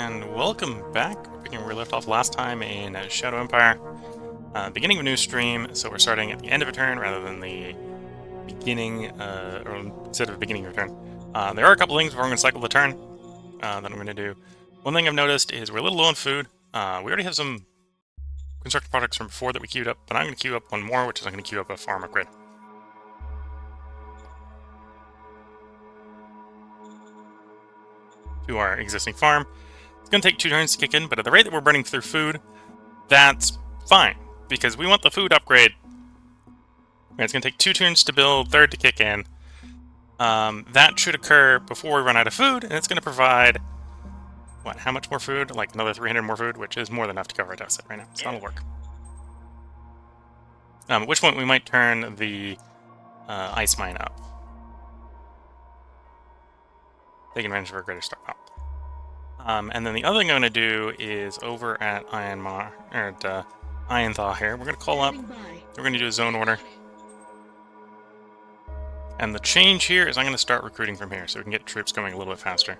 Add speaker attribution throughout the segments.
Speaker 1: and welcome back. We're picking where we left off last time in Shadow Empire. Beginning of a new stream, so we're starting at the end of a turn rather than the beginning, or instead of the beginning of a turn. There are a couple things before I'm going to cycle the turn that I'm going to do. One thing I've noticed is we're a little low on food. We already have some constructed products from before that we queued up, but I'm going to queue up one more, which is I'm going to queue up a farm upgrade. To our existing farm. It's going to take 2 turns to kick in, but at the rate that we're burning through food, that's fine, because we want the food upgrade. And it's going to take 2 turns to build, 3rd to kick in. That should occur before we run out of food, and it's going to provide, what, how much more food? Like another 300 more food, which is more than enough to cover a deficit right now, so that'll work. At which point we might turn the ice mine up. Taking advantage of our greater stockpile. And then the other thing I'm going to do is over at Ironthaw here, we're going to call up, we're going to do a zone order. And the change here is I'm going to start recruiting from here so we can get troops going a little bit faster.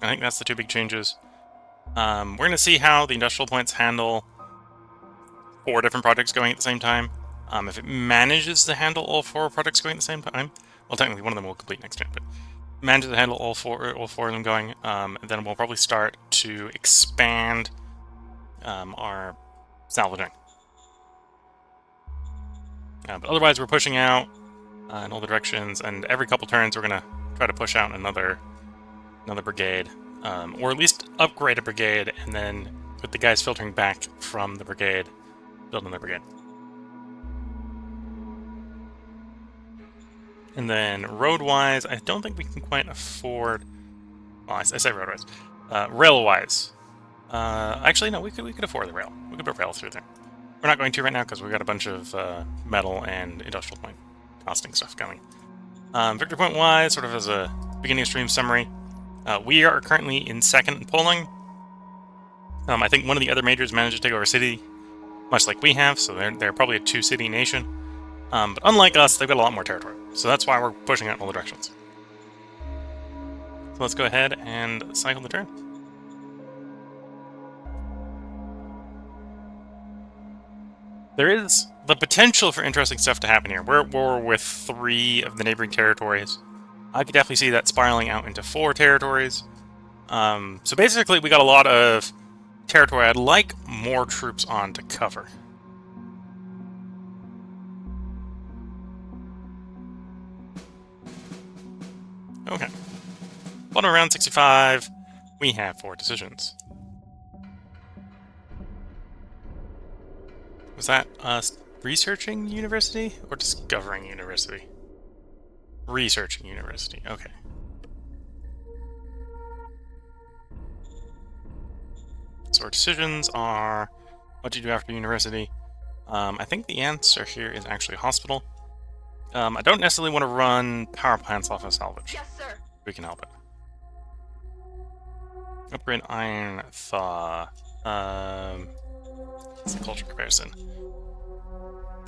Speaker 1: I think that's the 2 big changes. We're going to see how the industrial points handle 4 different projects going at the same time. If it manages to handle all 4 projects going at the same time, well, technically one of them will complete next turn, but manages to handle all four of them going, then we'll probably start to expand our salvaging. But otherwise, we're pushing out in all the directions, and every couple turns, we're going to try to push out another brigade, or at least upgrade a brigade, and then put the guys filtering back from the brigade, build another brigade. And then road-wise, I don't think we can quite afford. Well, I say road-wise, rail-wise. Actually, no, we could afford the rail. We could put rail through there. We're not going to right now because we've got a bunch of metal and industrial point costing stuff going. Victory point-wise, sort of as a beginning of stream summary, we are currently in 2nd in polling. I think one of the other majors managed to take over a city, much like we have, so they're probably a 2-city nation. But unlike us, they've got a lot more territory. So that's why we're pushing out in all the directions. So let's go ahead and cycle the turn. There is the potential for interesting stuff to happen here. We're at war with 3 of the neighboring territories. I could definitely see that spiraling out into 4 territories. So basically, we got a lot of territory I'd like more troops on to cover. Okay. Bottom around 65, we have 4 decisions. Was that researching university or discovering university? Researching university, okay. So our decisions are what do you do after university. I think the answer here is actually hospital. I don't necessarily want to run power plants off of salvage.
Speaker 2: Yes, sir.
Speaker 1: We can help it. Upgrade iron thaw. It's the culture comparison.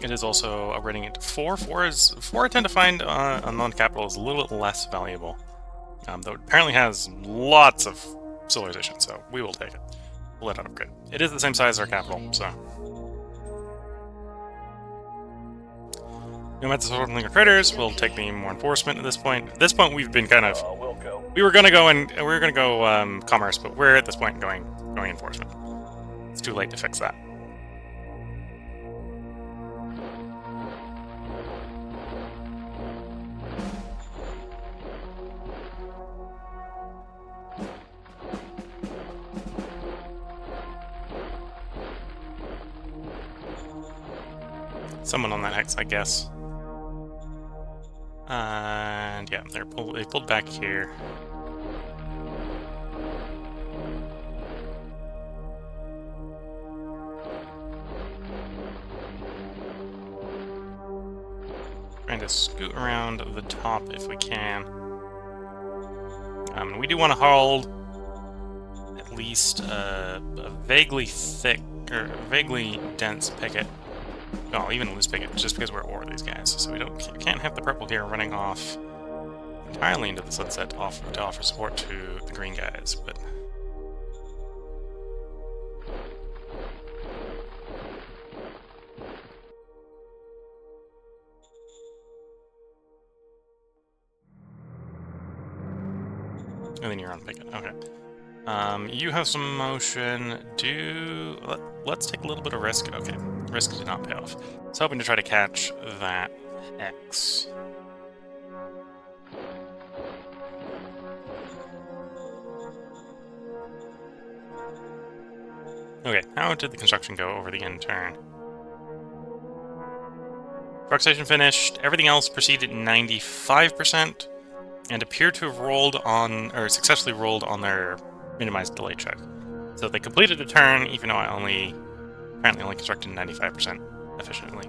Speaker 1: It is also upgrading it to 4. 4 I tend to find on non-capital is a little bit less valuable. Though it apparently has lots of civilization, so we will take it. We'll let it upgrade. It is the same size as our capital, so. No matter the linger critters, we'll take the more enforcement at this point. At this point, we've been kind of. We were gonna go commerce, but we're at this point going enforcement. It's too late to fix that. Someone on that hex, I guess. And yeah, they pulled back here. Trying to scoot around the top if we can. We do want to hold at least a vaguely thick or vaguely dense picket. Well, even loose picket, just because we're at war with these guys, so we can't have the purple here running off entirely into the sunset to offer support to the green guys, but... And then you're on picket. Okay. You have some motion. Let's take a little bit of risk. Okay. Risk did not pay off. I was hoping to try to catch that X. Okay, how did the construction go over the end turn? Truck station finished. Everything else proceeded 95%. And appear to have rolled on, or successfully rolled on their minimized delay check. So they completed the turn, even though I apparently only constructed 95% efficiently.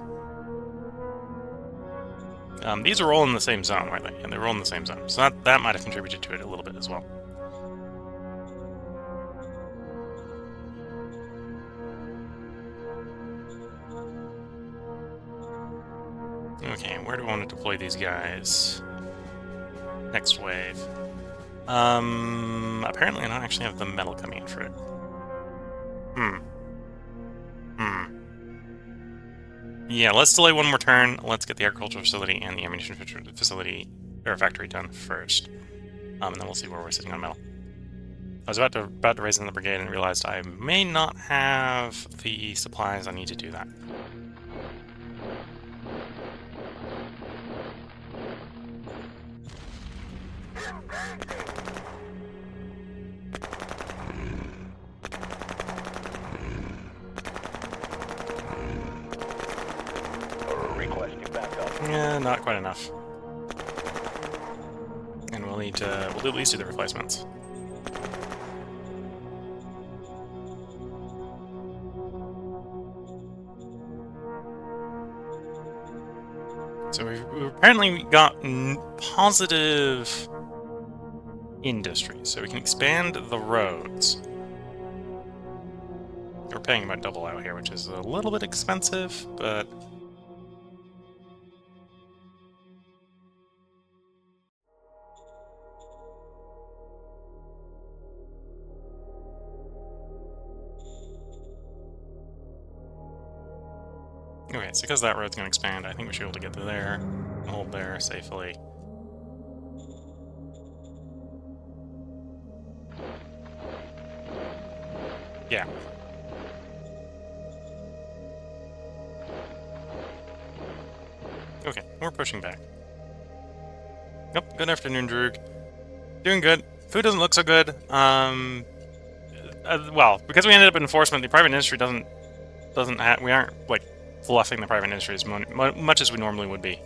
Speaker 1: These are all in the same zone, aren't they? And they're all in the same zone. So that might have contributed to it a little bit as well. Okay, where do I want to deploy these guys? Next wave. Apparently I don't actually have the metal coming in for it. Yeah, let's delay one more turn. Let's get the agricultural facility and the ammunition facility, or factory done first. And then we'll see where we're sitting on metal. I was about to raise in the brigade and realized I may not have the supplies I need to do that. Yeah, not quite enough. And we'll need to, we'll at least do the replacements. So we've apparently got positive industry, so we can expand the roads. We're paying about double out here, which is a little bit expensive, but... Okay, so because that road's going to expand, I think we should be able to get to there, and hold there safely. Yeah. Okay, we're pushing back. Yep, good afternoon, Droog. Doing good. Food doesn't look so good. Well, because we ended up in enforcement, the private industry doesn't have... We aren't, like, fluffing the private industry as much as we normally would be.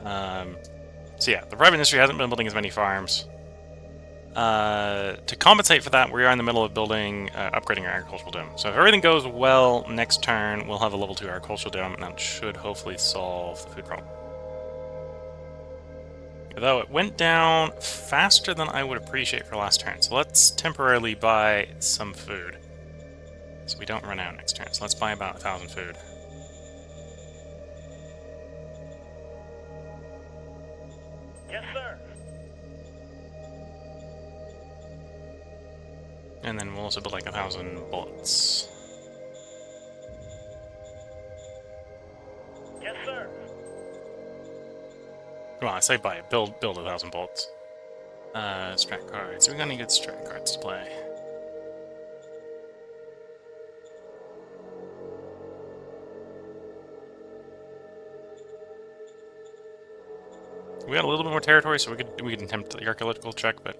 Speaker 1: So yeah, the private industry hasn't been building as many farms. To compensate for that, we are in the middle of building, upgrading our agricultural dome. So if everything goes well, next turn we'll have a level 2 agricultural dome, and that should hopefully solve the food problem. Although it went down faster than I would appreciate for last turn, so let's temporarily buy some food, so we don't run out next turn. So let's buy about 1,000 food.
Speaker 2: Yes, sir.
Speaker 1: And then we'll also build like 1,000 bullets.
Speaker 2: Yes, sir.
Speaker 1: Well, I say buy it. Build 1,000 bullets. Strat cards. We got any good strat cards to play? We got a little bit more territory, so we could attempt the archaeological check, but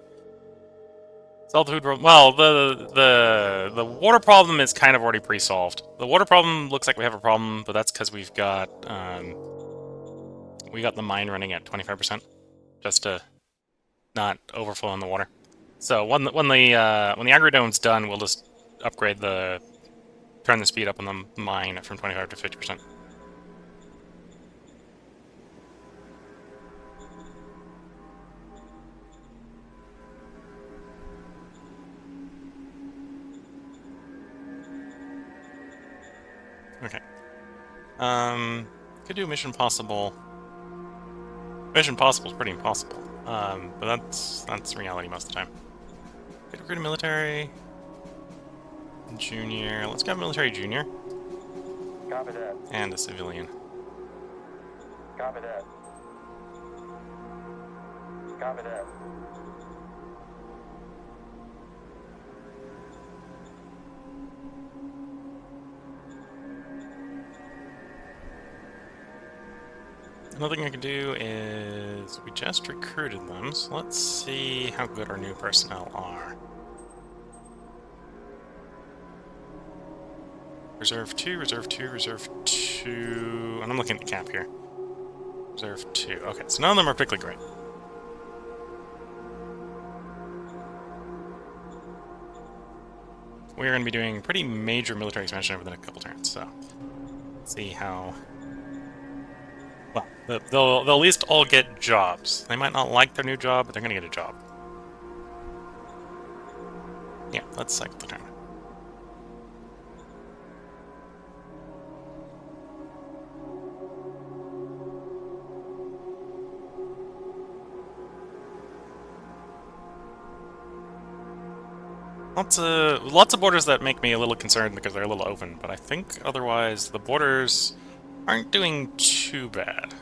Speaker 1: solve the food problem. Well, the water problem is kind of already pre-solved. The water problem looks like we have a problem, but that's because we've got we got the mine running at 25%, just to not overflow in the water. So when the agrodome's done, we'll just upgrade turn the speed up on the mine from 25 to 50%. Okay. Could do Mission Possible. Mission Possible is pretty impossible. But that's reality most of the time. Could recruit a military junior. Let's get a military junior.
Speaker 2: Copy that.
Speaker 1: And a civilian.
Speaker 2: Copy that. Copy that.
Speaker 1: Another thing I can do is we just recruited them, so let's see how good our new personnel are. Reserve 2, Reserve 2, Reserve 2, and I'm looking at the cap here. Reserve 2. Okay, so none of them are particularly great. We're going to be doing pretty major military expansion over the next couple turns, so let's see how... Well, they'll at least all get jobs. They might not like their new job, but they're going to get a job. Yeah, let's cycle the turn. Lots of borders that make me a little concerned because they're a little open, but I think otherwise the borders aren't doing too bad.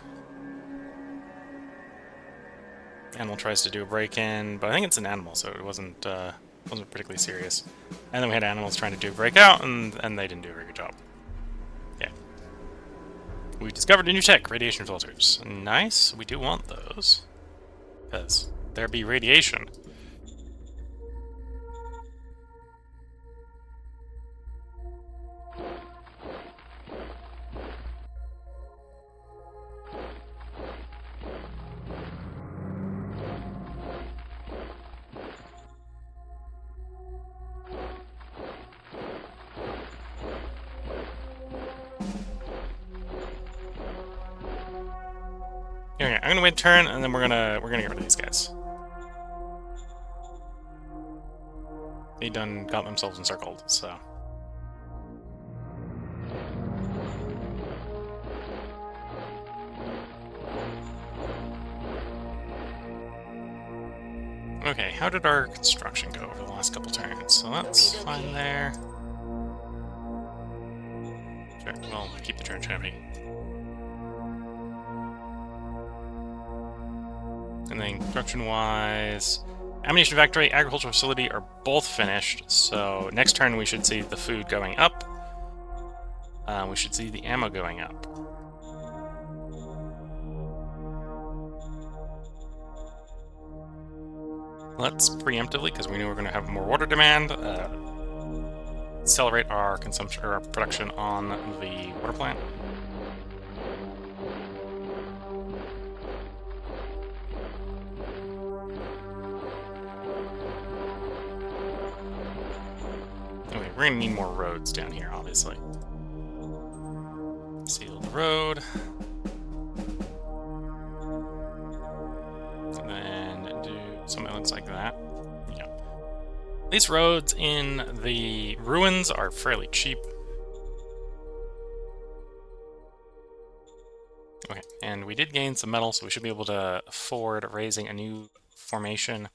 Speaker 1: Animal tries to do a break-in, but I think it's an animal, so it wasn't particularly serious. And then we had animals trying to do a breakout, and they didn't do a very good job. Yeah. We discovered a new tech, radiation filters. Nice, we do want those. Because there be radiation. Okay, I'm gonna wait a turn, and then we're gonna get rid of these guys. They done got themselves encircled, so. Okay, how did our construction go over the last couple turns? So that's fine there. Sure, we'll keep the trench empty. And then construction-wise, ammunition factory, agricultural facility are both finished, so next turn we should see the food going up. We should see the ammo going up. Let's preemptively, because we knew we were going to have more water demand, accelerate our consumption or our production on the water plant. Okay, we're going to need more roads down here, obviously. Seal the road. And then do something that looks like that. Yeah. These roads in the ruins are fairly cheap. Okay, and we did gain some metal, so we should be able to afford raising a new formation.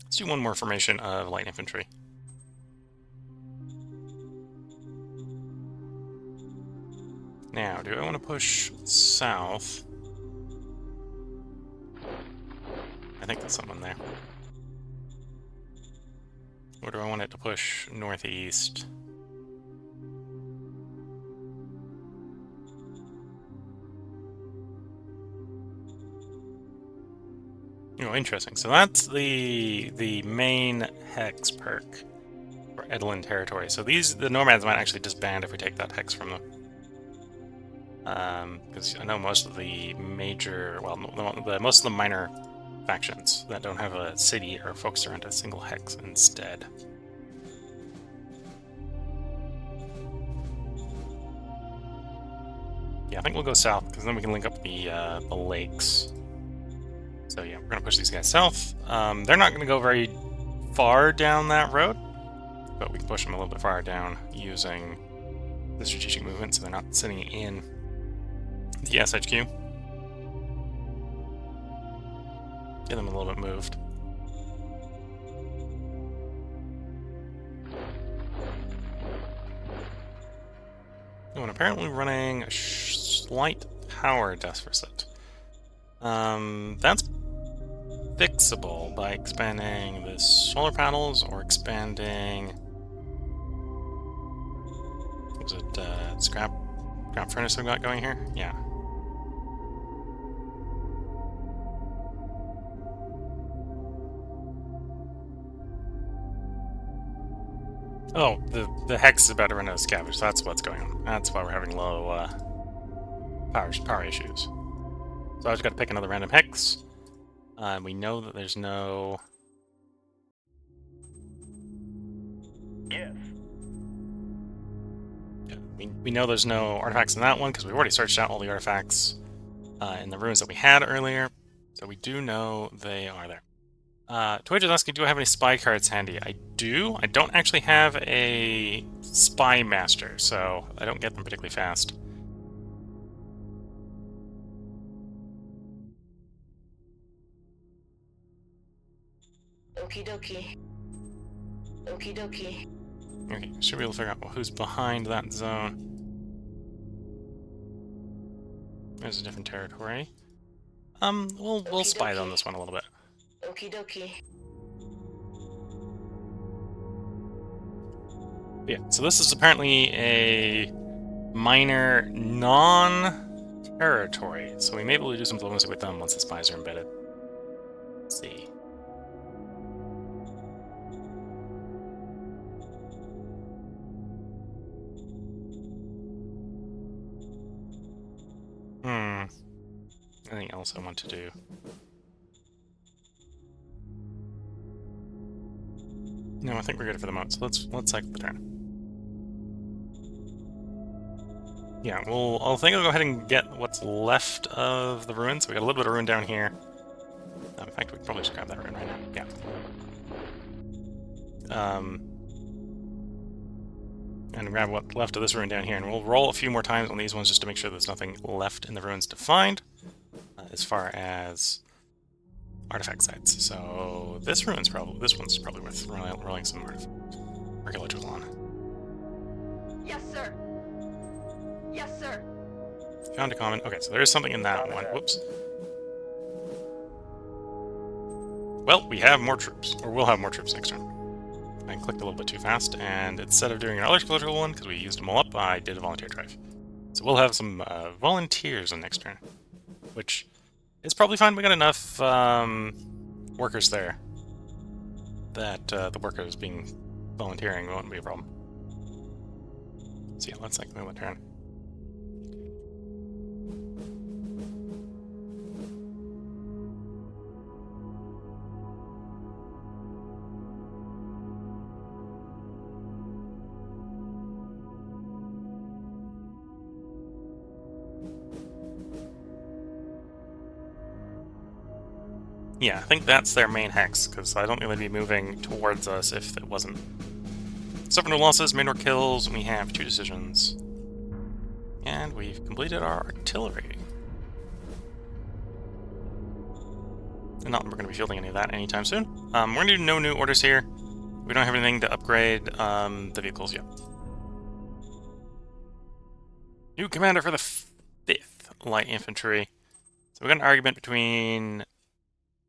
Speaker 1: Let's do one more formation of light infantry. Now, do I want to push south? I think there's someone there. Or do I want it to push northeast? Oh, interesting. So that's the main hex perk for Edlin territory. So the Nomads might actually disband if we take that hex from them. Because I know most of the major, well, most of the minor factions that don't have a city are focused around a single hex instead. Yeah, I think we'll go south, because then we can link up the lakes. So yeah, we're going to push these guys south. They're not going to go very far down that road, but we can push them a little bit farther down using the strategic movement, so they're not sitting in the SHQ. Get them a little bit moved. Oh, and apparently running a slight power deficit. That's fixable by expanding the solar panels or expanding. Was it scrap furnace I've got going here? Yeah. Oh, the hex is about to run out of scavenge. That's what's going on. That's why we're having low power issues. So I just got to pick another random hex. We know that there's no.
Speaker 2: Yes.
Speaker 1: Yeah, we know there's no artifacts in that one because we've already searched out all the artifacts in the ruins that we had earlier. So we do know they are there. Twitch is asking, do I have any spy cards handy? I do. I don't actually have a spy master, so I don't get them particularly fast.
Speaker 3: Okie dokie. Okie dokie.
Speaker 1: Okay, should be able to figure out who's behind that zone. There's a different territory. We'll spy on this one a little bit.
Speaker 3: Okie dokie.
Speaker 1: Yeah, so this is apparently a minor non-territory, so we may be able to do some diplomacy with them once the spies are embedded. Let's see. Anything else I want to do? No, I think we're good for the moment, so let's cycle the turn. Yeah, I think I'll go ahead and get what's left of the ruins. We got a little bit of ruin down here. In fact, we can probably just grab that ruin right now. Yeah. And grab what's left of this ruin down here, and we'll roll a few more times on these ones just to make sure there's nothing left in the ruins to find, as far as artifact sites. So this one's probably worth rolling some archaeological on.
Speaker 3: Yes, sir. Yes, sir.
Speaker 1: Found a common. Okay, so there is something in that one. Whoops. Well, we have more troops, or we'll have more troops next turn. I clicked a little bit too fast, and instead of doing an archaeological one, because we used them all up, I did a volunteer drive. So we'll have some volunteers on next turn, which is probably fine. We got enough workers there that the workers being volunteering won't be a problem. So yeah, let's move a turn. Yeah, I think that's their main hex, because I don't think they'd be moving towards us if it wasn't. Suffer no losses, made no kills, we have 2 decisions. And we've completed our artillery. And not that we're going to be fielding any of that anytime soon. We're going to do no new orders here. We don't have anything to upgrade the vehicles yet. New commander for the 5th Light Infantry. So we got an argument between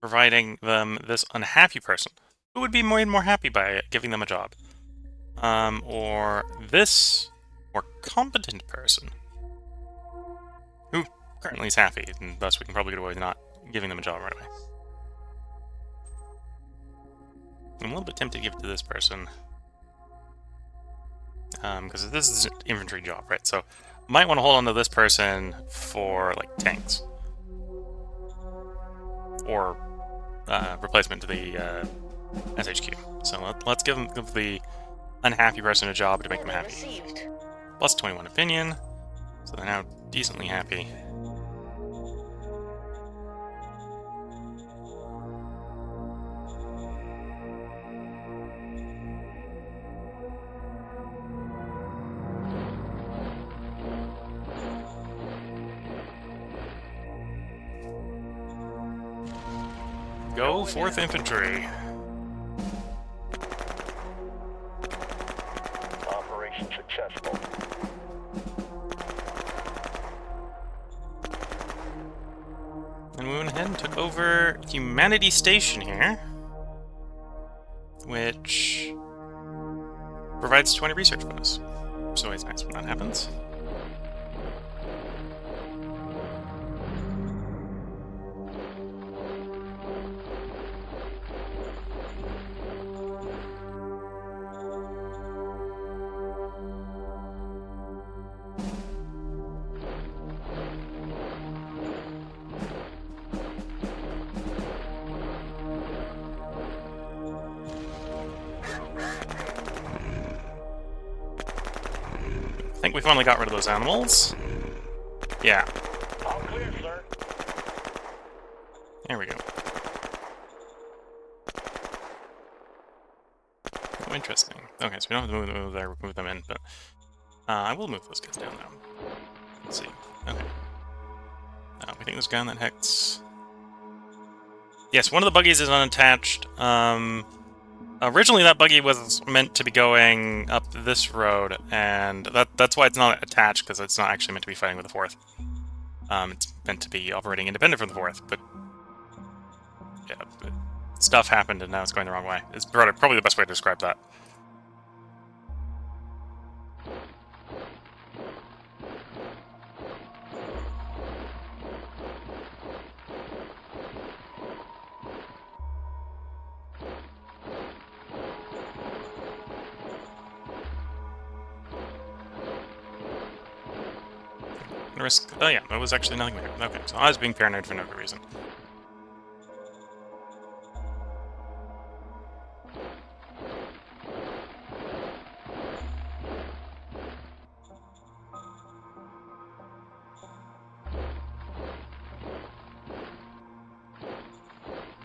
Speaker 1: providing them this unhappy person, who would be made more happy by giving them a job, or this more competent person, who currently is happy, and thus we can probably get away with not giving them a job right away. I'm a little bit tempted to give it to this person, because this is an infantry job, right? So might want to hold on to this person for like tanks, or replacement to the SHQ. So let's give the unhappy person a job to make them happy.
Speaker 3: Received.
Speaker 1: Plus 21 opinion, so they're now decently happy. Go 4th Infantry.
Speaker 2: Operation successful.
Speaker 1: And we went ahead and took over Humanity Station here, which provides 20 research bonus. It's always nice when that happens. I think we finally got rid of those animals. Yeah.
Speaker 2: All clear, sir.
Speaker 1: There we go. Oh, interesting. Okay, so we don't have to move there, move them in, but I will move those guys down now. Let's see. Okay. We think this guy on that hex. Yes, one of the buggies is unattached. Originally, that buggy was meant to be going up this road, and that's why it's not attached, because it's not actually meant to be fighting with the 4th. It's meant to be operating independent from the 4th, but yeah, but stuff happened, and now it's going the wrong way. It's probably the best way to describe that. Risk. Oh yeah, it was actually nothing there. Okay, so I was being paranoid for no good reason.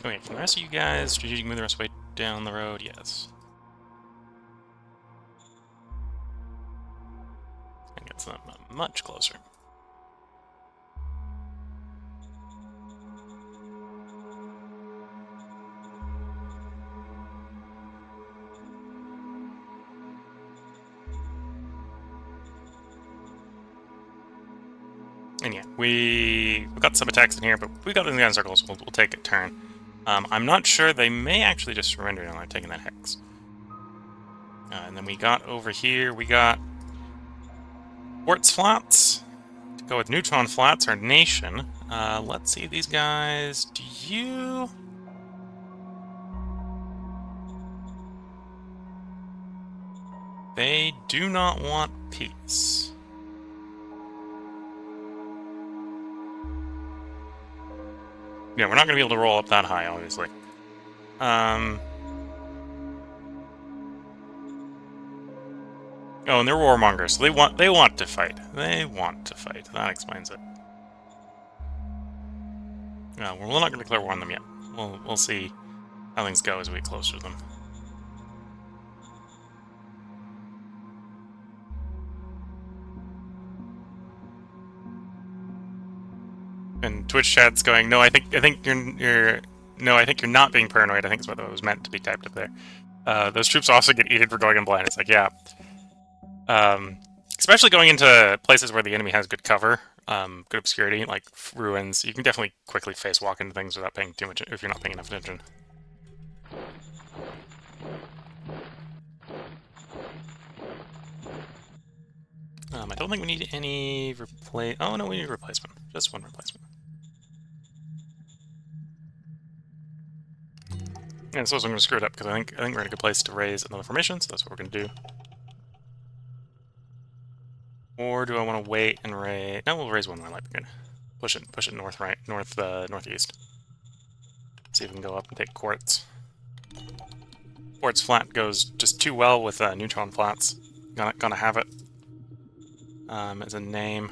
Speaker 1: Okay, can the rest of you guys strategically move the rest of the way down the road? Yes. And get them much closer. And yeah, we've got some attacks in here, but we got in the circles. We'll take a turn. I'm not sure. They may actually just surrender now. They're taking that hex. And then we got over here. We got quartz flats to go with neutron flats. Our nation. Let's see these guys. Do you? They do not want peace. Yeah, we're not going to be able to roll up that high, obviously. Oh, and they're warmongers, so they want to fight. They want to fight. That explains it. Well, we're not going to declare war on them yet. We'll see how things go as we get closer to them. And Twitch chat's going, no, I think you're not being paranoid. I think is what it was meant to be typed up there. Those troops also get eaten for going in blind. It's like, yeah. Especially going into places where the enemy has good cover, good obscurity, like ruins. You can definitely quickly face walk into things without paying too much, if you're not paying enough attention. I don't think we need any replace. Oh no, we need a replacement. Just one replacement. And so I'm going to screw it up because I think we're in a good place to raise another formation, so that's what we're going to do. Or do I want to wait and raise? No, we'll raise one more light brigade. Push it northeast. See if we can go up and take quartz. Quartz flat goes just too well with neutron flats. Gonna have it. As a name.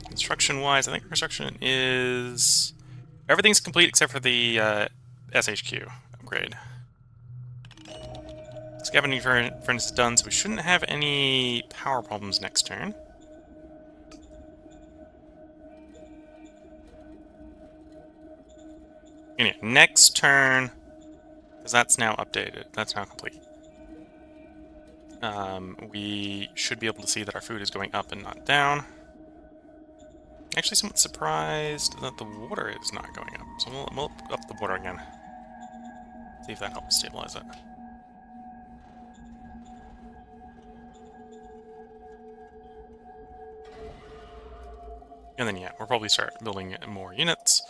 Speaker 1: Construction-wise, I think construction is... Everything's complete except for the SHQ upgrade. Scavenging furnace is done, so we shouldn't have any power problems next turn. Anyway, next turn, because that's now updated. That's now complete. We should be able to see that our food is going up and not down. Actually, somewhat surprised that the water is not going up. So we'll up the water again. See if that helps stabilize it. And then, yeah, we'll probably start building more units.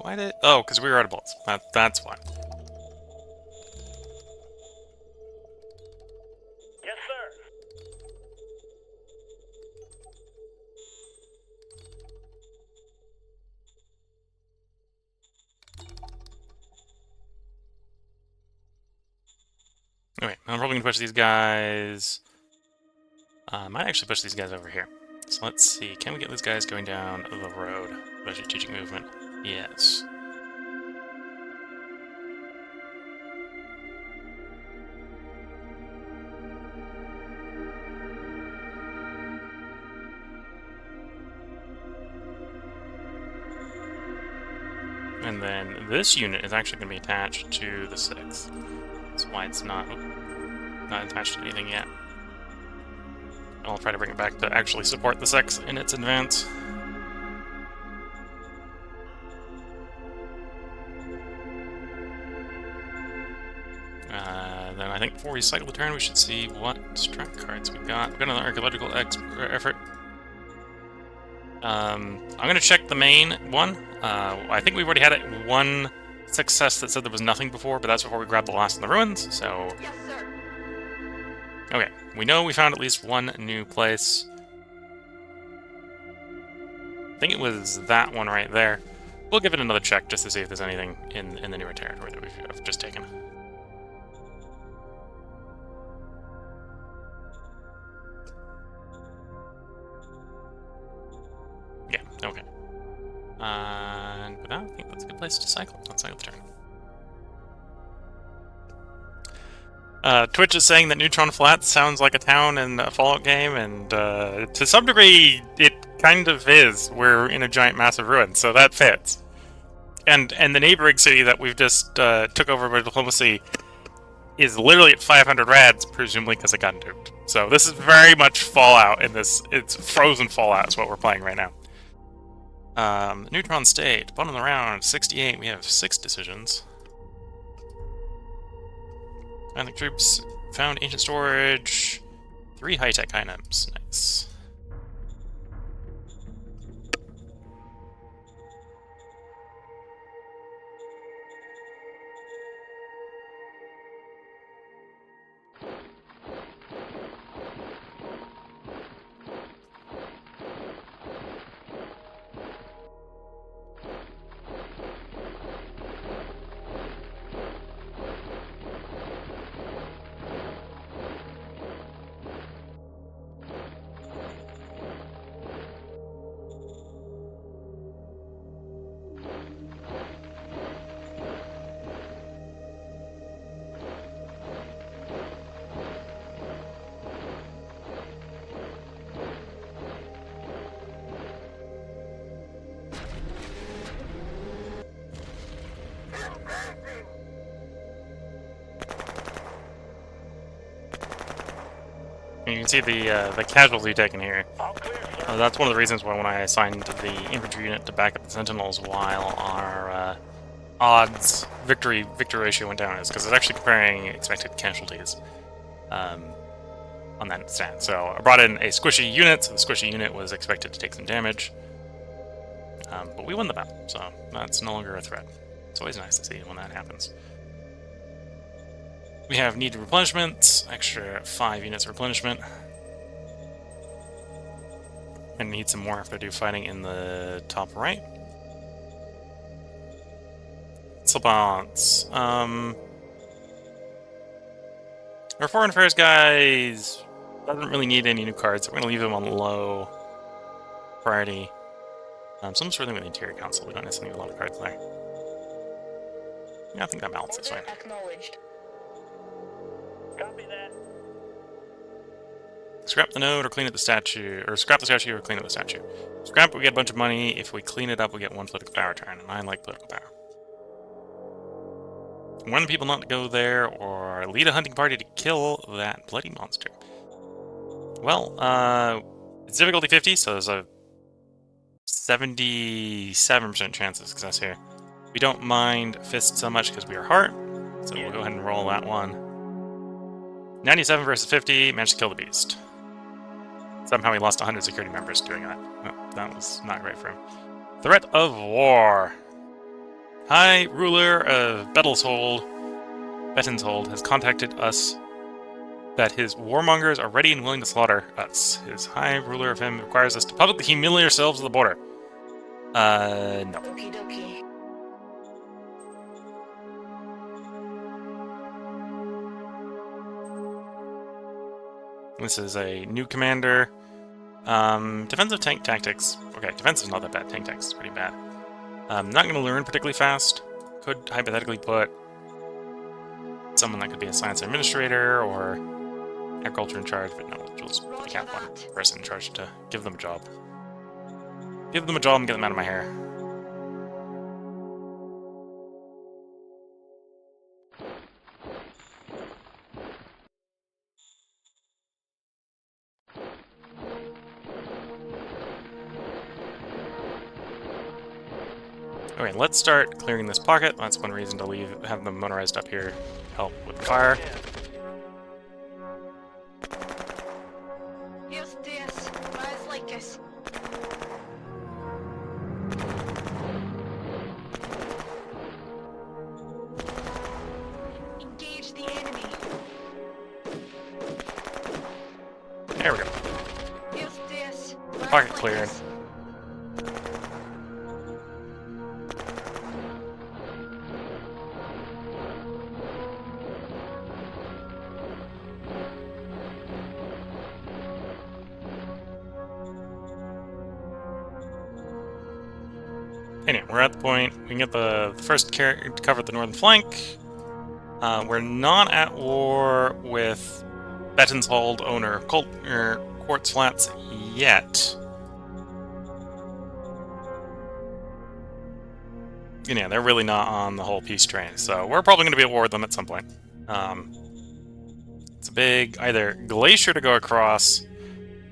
Speaker 1: Why did... Oh, because we were out of bullets. That's why.
Speaker 2: Yes, sir.
Speaker 1: Okay, I'm probably going to push these guys... I might actually push these guys over here. So let's see. Can we get these guys going down the road? Strategic movement. Yes. And then this unit is actually going to be attached to the 6th. That's why it's not attached to anything yet. I'll try to bring it back to actually support the 6th in its advance. Then I think before we cycle the turn, we should see what strike cards we've got. We've got another archaeological effort. I'm going to check the main one. I think we've already had one success that said there was nothing before, but that's before we grabbed the last of the ruins, so...
Speaker 3: Yes, sir.
Speaker 1: Okay, we know we found at least one new place. I think it was that one right there. We'll give it another check just to see if there's anything in the newer territory that we've just taken. Yeah, okay. And with that, I think that's a good place to cycle. Let's cycle the turn. Twitch is saying that Neutron Flats sounds like a town in a Fallout game, and to some degree, it kind of is. We're in a giant, massive ruin, so that fits. And the neighboring city that we've just took over by diplomacy is literally at 500 rads, presumably because it got nuked. So this is very much Fallout in this. It's frozen Fallout is what we're playing right now. Neutron State, bottom of the round, 68. We have 6 decisions. I think troops found ancient storage, 3 high-tech items. Nice. You can see the casualty taken here.
Speaker 2: All clear, sir.
Speaker 1: That's one of the reasons why when I assigned the infantry unit to back up the Sentinels while our odds victory ratio went down, is because it's actually comparing expected casualties on that stat. So I brought in a squishy unit, so the squishy unit was expected to take some damage. But we won the battle, so that's no longer a threat. It's always nice to see when that happens. We have needed replenishment, extra 5 units of replenishment. And need some more if they're due fighting in the top right. Balance. Our foreign affairs guys doesn't really need any new cards, so we're going to leave them on low priority. Some sort of with the Interior Council, we don't necessarily need a lot of cards there. Yeah, I think that balance is fine.
Speaker 3: Acknowledged.
Speaker 2: Copy that.
Speaker 1: Scrap the node or clean up the statue, or scrap the statue or clean up the statue. Scrap, we get a bunch of money. If we clean it up, we get 1 political power turn, and I like political power. Warn the people not to go there, or lead a hunting party to kill that bloody monster. Well, it's difficulty 50, so there's a 77% chance of success here. We don't mind Fist so much because we are Heart, so we'll go ahead and roll that one. 97 versus 50, managed to kill the beast. Somehow he lost 100 security members doing that. Oh, that was not great for him. Threat of war. High Ruler of Bettinshold has contacted us that his warmongers are ready and willing to slaughter us. His High Ruler of him requires us to publicly humiliate ourselves at the border. No.
Speaker 3: Okie dokie.
Speaker 1: This is a new commander. Defensive tank tactics. Okay, defense is not that bad. Tank tactics is pretty bad. Not going to learn particularly fast. Could hypothetically put someone that could be a science administrator or agriculture in charge, but no, we'll just have one person in charge to give them a job. Give them a job and get them out of my hair. Okay, let's start clearing this pocket. That's one reason to have them motorized up here to help with the fire.
Speaker 3: Here's this. Rise like us. Engage the enemy.
Speaker 1: There we go.
Speaker 3: Here's this. Rise
Speaker 1: Pocket
Speaker 3: like
Speaker 1: cleared.
Speaker 3: us.
Speaker 1: Anyway, we're at the point. We can get the first to cover the northern flank. We're not at war with Bettinshold owner of Quartz Flats yet. Yeah, they're really not on the whole peace train, so we're probably going to be at war with them at some point. It's a big either glacier to go across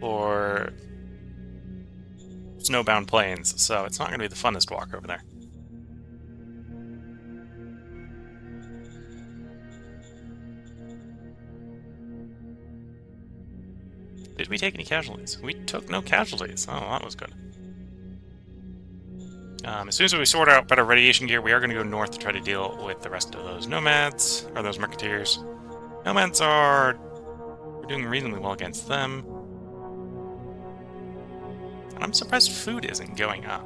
Speaker 1: or snowbound plains, so it's not going to be the funnest walk over there. Did we take any casualties? We took no casualties. Oh, that was good. As soon as we sort out better radiation gear, we are going to go north to try to deal with the rest of those nomads, or those Mercateers. Nomads are... we're doing reasonably well against them. And I'm surprised food isn't going up.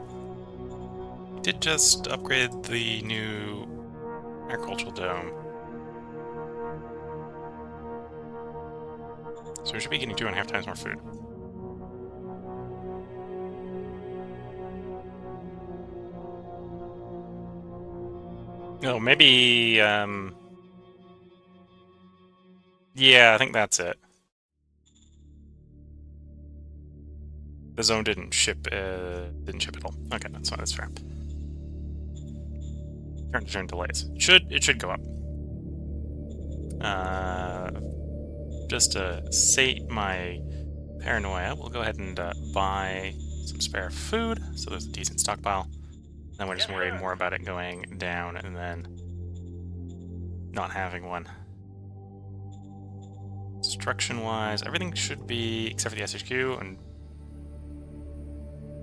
Speaker 1: We did just upgrade the new agricultural dome. So we should be getting 2.5 times more food. Oh, maybe, yeah, I think that's it. The zone didn't ship at all. Okay, that's fine, that's fair. Turn delays. It should go up. Just to sate my paranoia, we'll go ahead and buy some spare food, so there's a decent stockpile. Then we're just worried more about it going down and then not having one. Construction-wise, everything should be, except for the SHQ, and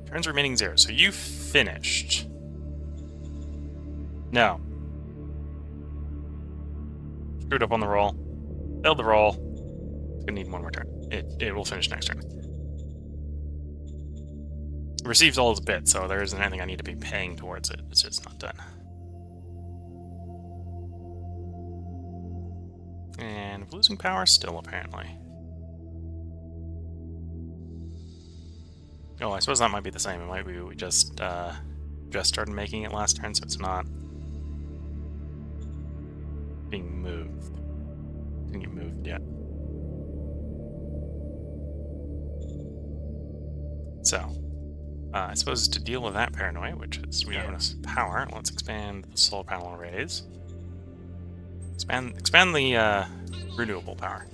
Speaker 1: turns remaining 0. So you finished. No. Screwed up on the roll. Failed the roll. It's gonna need one more turn. It will finish next turn. It receives all its bits, so there isn't anything I need to be paying towards it. It's just not done. And losing power still, apparently. Oh, I suppose that might be the same. It might be we just started making it last turn, so it's not being moved. Didn't get moved yet. So, I suppose to deal with that paranoia, which is we don't have enough power, let's expand the solar panel arrays. Expand the renewable power.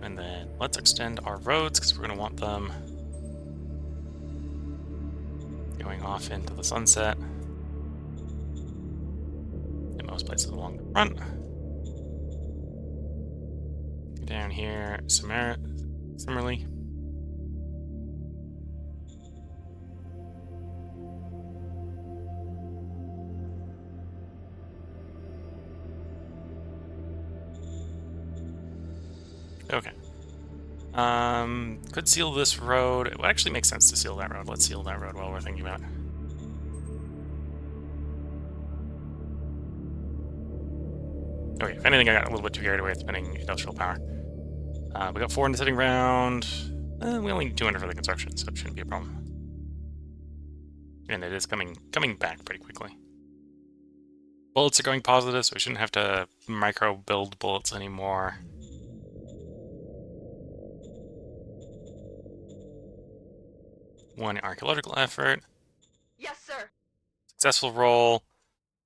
Speaker 1: And then let's extend our roads, because we're going to want them going off into the sunset in most places along the front. Down here, similarly. Okay. Could seal this road. It would actually make sense to seal that road. Let's seal that road while we're thinking about it. Okay, if anything, I got a little bit too carried away with spending industrial power. We got 400 sitting around. We only need 200 for the construction, so it shouldn't be a problem. And it is coming back pretty quickly. Bullets are going positive, so we shouldn't have to micro-build bullets anymore. One archaeological effort.
Speaker 3: Yes, sir.
Speaker 1: Successful roll.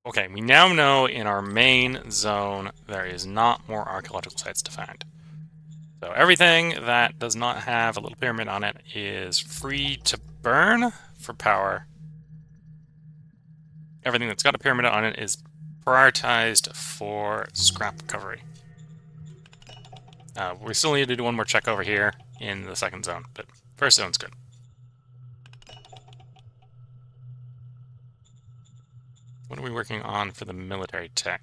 Speaker 1: Okay, we now know in our main zone there is not more archaeological sites to find. So everything that does not have a little pyramid on it is free to burn for power. Everything that's got a pyramid on it is prioritized for scrap recovery. We still need to do one more check over here in the second zone, but first zone's good. What are we working on for the military tech?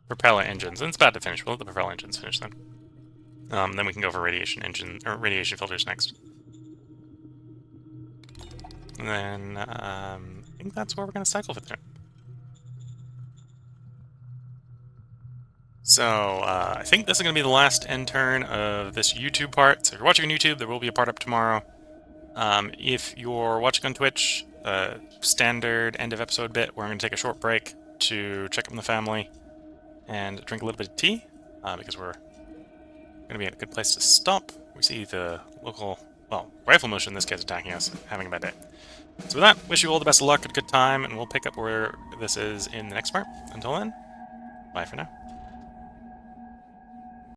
Speaker 1: Propeller engines. And it's about to finish. We'll let the propeller engines finish then. Then we can go for radiation engine or radiation filters next. And then I think that's where we're going to cycle for today. So I think this is going to be the last end turn of this YouTube part. So if you're watching on YouTube, there will be a part up tomorrow. If you're watching on Twitch, standard end of episode bit, where I'm going to take a short break to check up on the family and drink a little bit of tea, because we're going to be at a good place to stop. We see the local, well, rifle militia in this case attacking us, having a bad day. So with that, wish you all the best of luck, a good time, and we'll pick up where this is in the next part. Until then, bye for now.